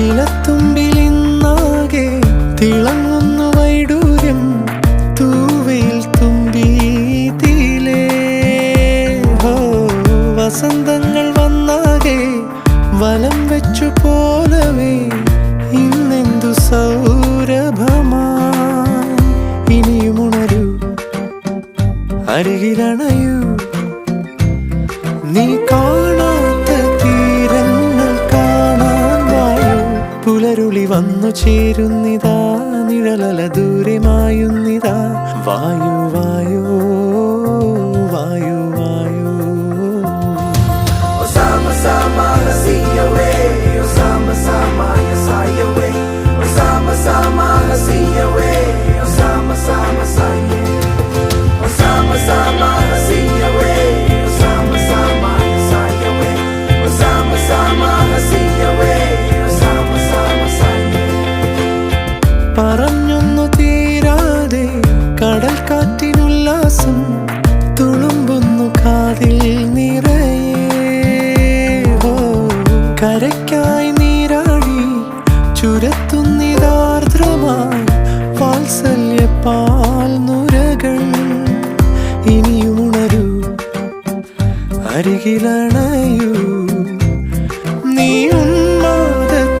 ഇലത്തുമ്പിലിന്നാകെ തിളങ്ങുന്നു വൈഡൂര്യം തൂവയിൽ തുമ്പീതിലേ. വസന്തങ്ങൾ വന്നാകെ വലം വെച്ചു പോലവേ ഇന്നെന്തു സൗരഭമാ. ഇനിയുമുണരൂ, അരികിലണയൂ, നീ കാണാത്ത തീരങ്ങൾ കാണാൻ വായു. പുലരുളി വന്നു ചേരുന്നിതാ, നിഴലല ദൂരെ മായുന്നിതാ. വായു വായു വായു വായു. Sama-sama hasiyawe, sama-sama yasayawe, sama-sama hasiyawe, sama-sama saye, sama-sama hasiyawe, sama-sama yasayawe, sama-sama hasiyawe, sama-sama saye. പറഞ്ഞൊന്നു തീരാതെ കടൽ കാറ്റിനുല്ലാസം തുളുമ്പുന്നു കാതിൽ നിറയെ. കരയ്ക്കായി നീരാടി ചുരത്തുന്നിതാർദ്രമായി വാത്സല്യപ്പാൽ നുരകൾ. ഇനിയുണരൂ, അരികിലണയൂ,